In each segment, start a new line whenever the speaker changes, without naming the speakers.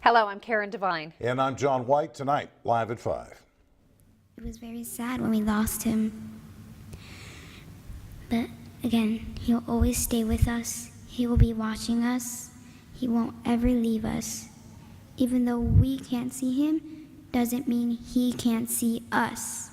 Hello, I'm Karen Devine.
And I'm John White. Tonight, live at 5.
It was very sad when we lost him. But again, he'll always stay with us. He will be watching us. He won't ever leave us. Even though we can't see him, doesn't mean he can't see us.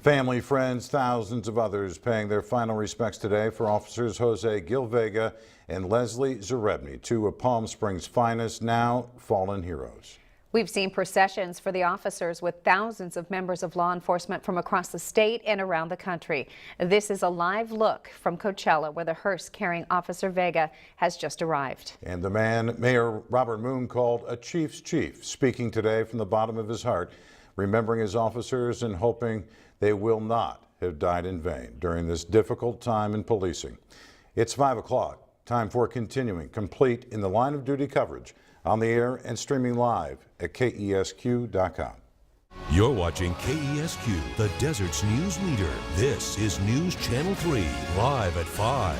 Family, friends, thousands of others paying their final respects today for Officers Jose Gil Vega and Lesley Zerebny, two of Palm Springs' finest, now fallen heroes.
We've seen processions for the officers with thousands of members of law enforcement from across the state and around the country. This is a live look from Coachella, where the hearse carrying Officer Vega has just arrived. And the man Mayor Robert Moon called a chief's chief, speaking today from the bottom of his heart, remembering his officers and hoping they will not have died in vain during this difficult time in policing. It's 5 o'clock. Time for continuing complete in the line of duty coverage on the air and streaming live at KESQ.com.
You're watching KESQ, the desert's news leader. This is News Channel 3, live at 5.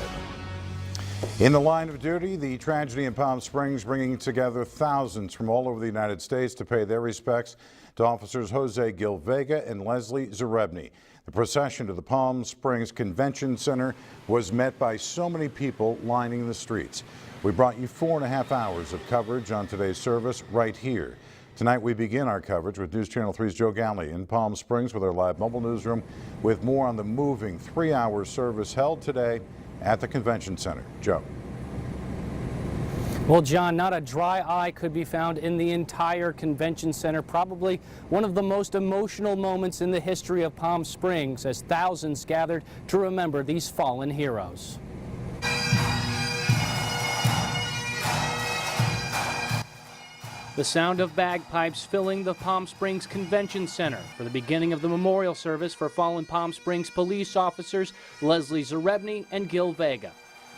In the line of duty, the tragedy in Palm Springs bringing together thousands from all over the United States to pay their respects to Officers Jose Gil Vega and Lesley Zerebny. The procession to the Palm Springs Convention Center was met by so many people lining the streets. We brought you 4.5 hours of coverage on today's service right here. Tonight we begin our coverage with News Channel 3's Joe Galley in Palm Springs with our live mobile newsroom with more on the moving 3-hour service held today at the Convention Center. Joe.
Well, John, not a dry eye could be found in the entire convention center. Probably one of the most emotional moments in the history of Palm Springs as thousands gathered to remember these fallen heroes. The sound of bagpipes filling the Palm Springs Convention Center for the beginning of the memorial service for fallen Palm Springs police officers Lesley Zerebny and Gil Vega.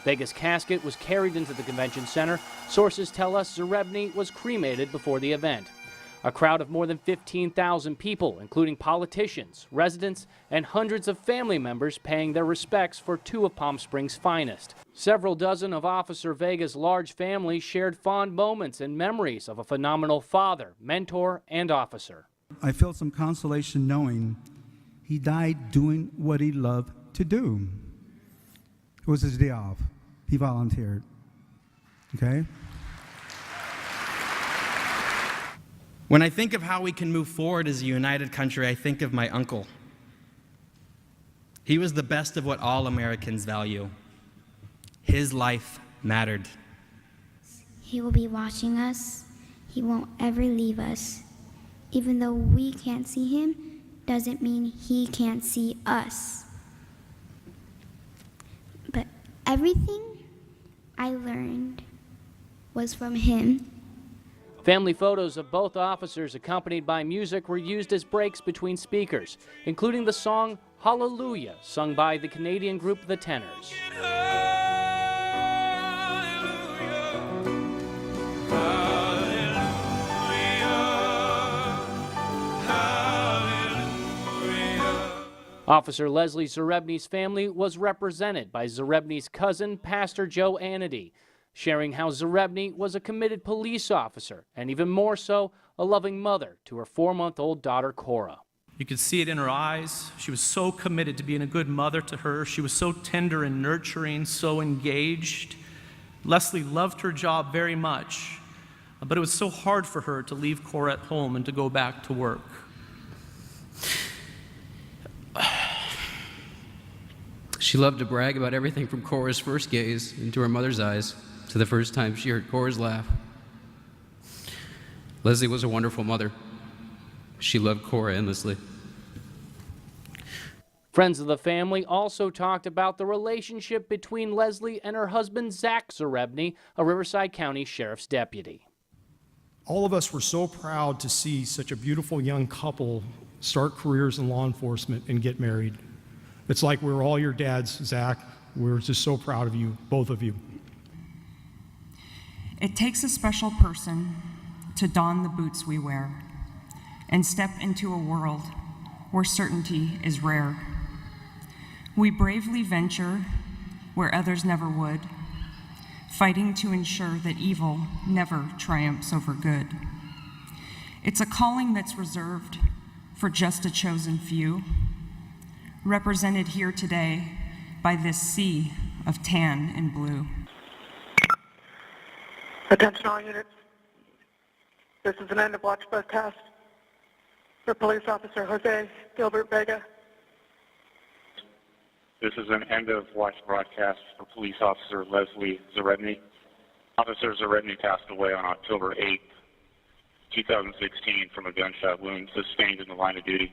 Vega's casket was carried into the convention center. Sources tell us Zerebny was cremated before the event. A crowd of more than 15,000 people, including politicians, residents, and hundreds of family members paying their respects for two of Palm Springs' finest. Several dozen of Officer Vega's large family shared fond moments and memories of a phenomenal father, mentor, and officer.
I felt some consolation knowing he died doing what he loved to do. It was his day off. He volunteered. Okay?
When I think of how we can move forward as a united country, I think of my uncle. He was the best of what all Americans value. His life mattered.
He will be watching us. He won't ever leave us. Even though we can't see him, doesn't mean he can't see us. But everything I learned was from him.
Family photos of both officers accompanied by music were used as breaks between speakers, including the song Hallelujah, sung by the Canadian group The Tenors. Officer Lesley Zerebny's family was represented by Zerebny's cousin, Pastor Joe Annady, sharing how Zerebny was a committed police officer and even more so, a loving mother to her 4-month-old daughter, Cora.
You could see it in her eyes. She was so committed to being a good mother to her. She was so tender and nurturing, so engaged. Lesley loved her job very much, but it was so hard for her to leave Cora at home and to go back to work.
She loved to brag about everything from Cora's first gaze into her mother's eyes to the first time she heard Cora's laugh. Lesley was a wonderful mother. She loved Cora endlessly.
Friends of the family also talked about the relationship between Lesley and her husband, Zach Zerebny, a Riverside County Sheriff's deputy.
All of us were so proud to see such a beautiful young couple start careers in law enforcement and get married. It's like we're all your dads, Zach. We're just so proud of you, both of you.
It takes a special person to don the boots we wear and step into a world where certainty is rare. We bravely venture where others never would, fighting to ensure that evil never triumphs over good. It's a calling that's reserved for just a chosen few, represented here today by this sea of tan and blue.
Attention all units. This is an end of watch broadcast for Police Officer Jose Gilbert Vega.
This is an end of watch broadcast for Police Officer Lesley Zerebny. Officer Zerebny passed away on October 8, 2016 from a gunshot wound sustained in the line of duty.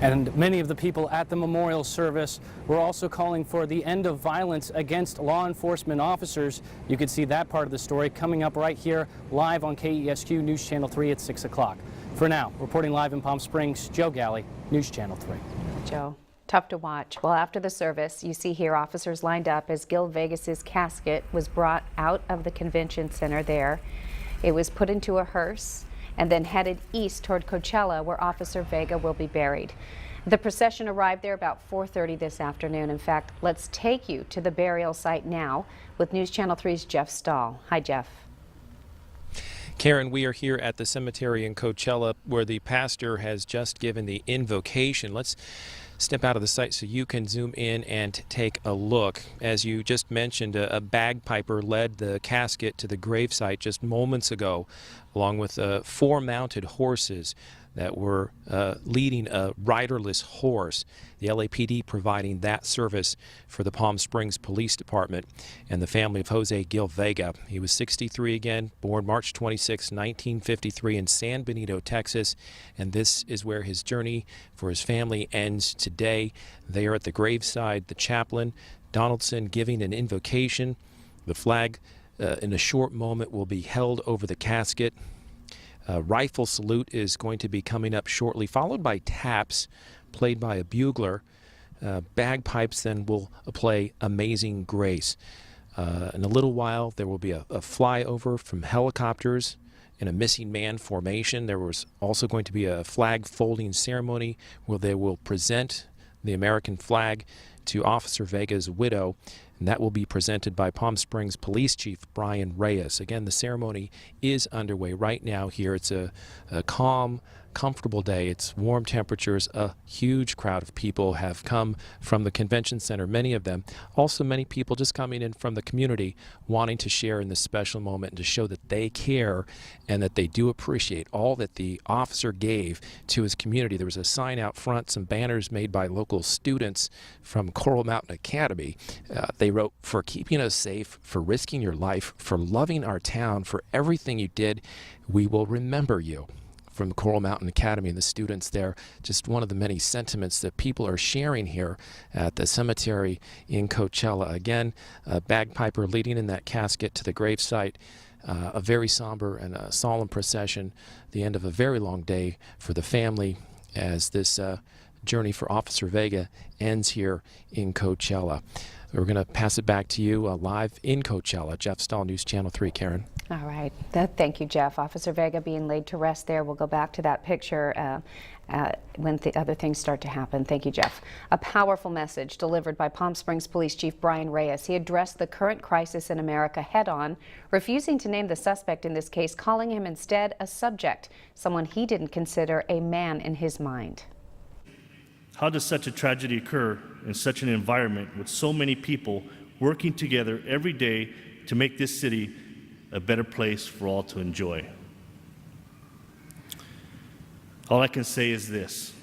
And many of the people at the memorial service were also calling for the end of violence against law enforcement officers. You can see that part of the story coming up right here live on KESQ News Channel 3 at 6 o'clock. For now, reporting live in Palm Springs, Joe Galley, News Channel 3.
Joe, tough to watch. Well, after the service, you see here officers lined up as Gil Vegas's casket was brought out of the convention center there. It was put into a hearse and then headed east toward Coachella, where Officer Vega will be buried. The procession arrived there about 4:30 this afternoon. In fact, let's take you to the burial site now with News Channel 3's Jeff Stahl. Hi, Jeff.
Karen, we are here at the cemetery in Coachella where the pastor has just given the invocation. Let's step out of the site so you can zoom in and take a look. As you just mentioned, a bagpiper led the casket to the gravesite just moments ago, along with 4 mounted horses that were leading a riderless horse. The LAPD providing that service for the Palm Springs Police Department and the family of Jose Gil Vega. He was 63 again, born March 26, 1953 in San Benito, Texas, and this is where his journey for his family ends today. They are at the graveside, the chaplain, Donaldson, giving an invocation. The flag in a short moment will be held over the casket. A rifle salute is going to be coming up shortly, followed by taps played by a bugler. Bagpipes then will play Amazing Grace. In a little while, there will be a flyover from helicopters in a missing man formation. There was also going to be a flag folding ceremony where they will present the American flag to Officer Vega's widow, and that will be presented by Palm Springs Police Chief Brian Reyes. Again, the ceremony is underway right now here. It's a calm, comfortable day. It's warm temperatures. A huge crowd of people have come from the convention center, many of them. Also many people just coming in from the community wanting to share in this special moment and to show that they care and that they do appreciate all that the officer gave to his community. There was a sign out front, some banners made by local students from Coral Mountain Academy. They wrote, "For keeping us safe, for risking your life, for loving our town, for everything you did, we will remember you." From Coral Mountain Academy and the students there, just one of the many sentiments that people are sharing here at the cemetery in Coachella. Again, a bagpiper leading in that casket to the gravesite. A very somber and a solemn procession, the end of a very long day for the family as this journey for Officer Vega ends here in Coachella. We're going to pass it back to you live in Coachella. Jeff Stahl, News Channel 3. Karen.
All right. Thank you, Jeff. Officer Vega being laid to rest there. We'll go back to that picture when the other things start to happen. Thank you, Jeff. A powerful message delivered by Palm Springs Police Chief Brian Reyes. He addressed the current crisis in America head-on, refusing to name the suspect in this case, calling him instead a subject, someone he didn't consider a man in his mind.
How does such a tragedy occur in such an environment with so many people working together every day to make this city a better place for all to enjoy? All I can say is this: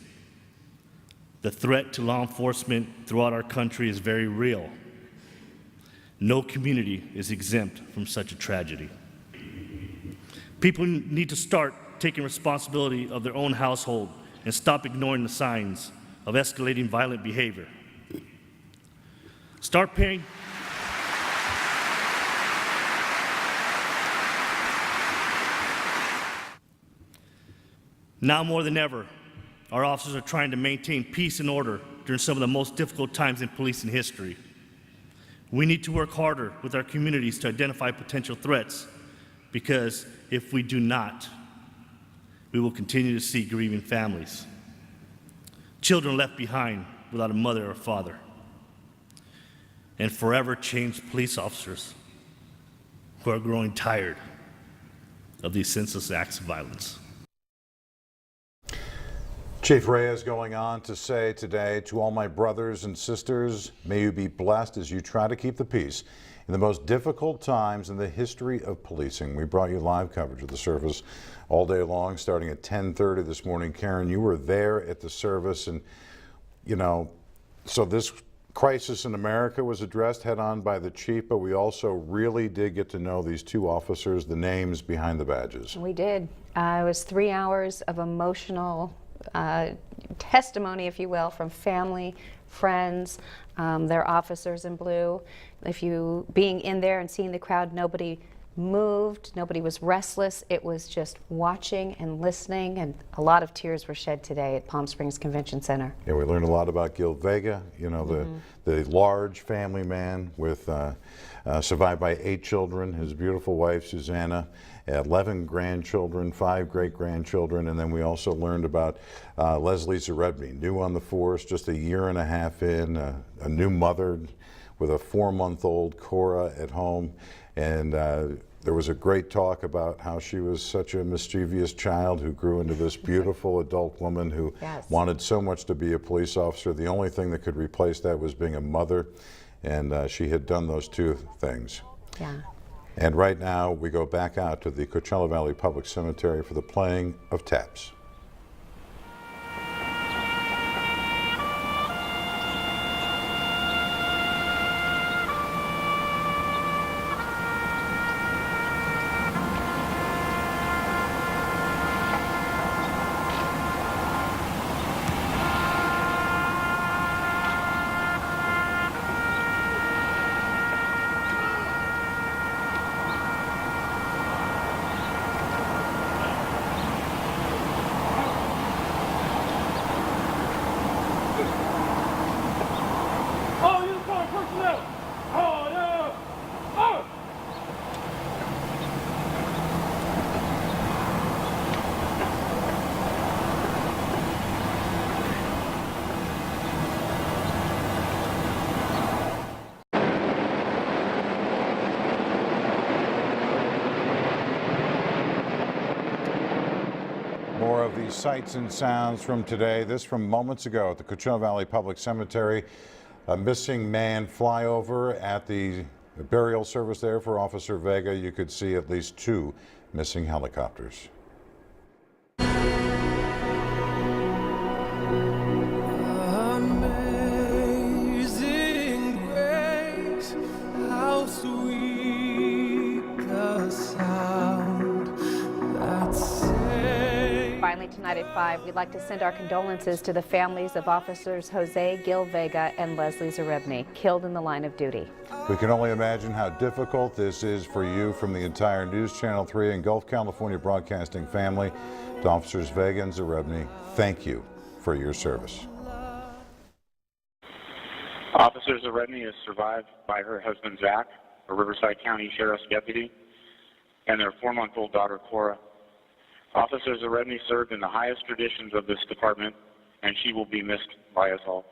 the threat to law enforcement throughout our country is very real. No community is exempt from such a tragedy. People need to start taking responsibility of their own household and stop ignoring the signs of escalating violent behavior. Start paying Now more than ever, our officers are trying to maintain peace and order during some of the most difficult times in policing history. We need to work harder with our communities to identify potential threats, because if we do not, we will continue to see grieving families, children left behind, without a mother or father, and forever changed police officers who are growing tired of these senseless acts of violence.
Chief Reyes going on to say today, to all my brothers and sisters, may you be blessed as you try to keep the peace in the most difficult times in the history of policing. We brought you live coverage of the service all day long, starting at 10:30 this morning. Karen, you were there at the service, and you know, so this crisis in America was addressed head on by the chief, but we also really did get to know these two officers, the names behind the badges.
We did. It was 3 hours of emotional testimony, if you will, from family, friends, their officers in blue. Being in there and seeing the crowd, nobody moved, nobody was restless. It was just watching and listening, and a lot of tears were shed today at Palm Springs Convention Center.
Yeah, we learned a lot about Gil Vega, you know, the large family man with survived by 8 children, his beautiful wife Susanna, 11 grandchildren, 5 great-grandchildren, and then we also learned about Lesley Zerebny, new on the force, just a year and a half in, a new mother with a 4-month-old Cora at home, and there was a great talk about how she was such a mischievous child who grew into this beautiful adult woman who wanted so much to be a police officer. The only thing that could replace that was being a mother, and she had done those 2 things.
Yeah.
And right now, we go back out to the Coachella Valley Public Cemetery for the playing of taps. More of the sights and sounds from today. This from moments ago at the Coachella Valley Public Cemetery. A missing man flyover at the burial service there for Officer Vega. You could see at least 2 missing helicopters.
Amazing grace, how sweet the sound that saved.
Finally tonight at 5, we'd like to send our condolences to the families of officers Jose Gil Vega and Lesley Zerebny, killed in the line of duty.
We can only imagine how difficult this is for you. From the entire News Channel 3 and Gulf California Broadcasting family, to Officers Vega and Zerebny, thank you for your service.
Officer Zerebny is survived by her husband Zach, a Riverside County Sheriff's deputy, and their 4-month-old daughter Cora. Officer Zerebny served in the highest traditions of this department, and she will be missed by us all.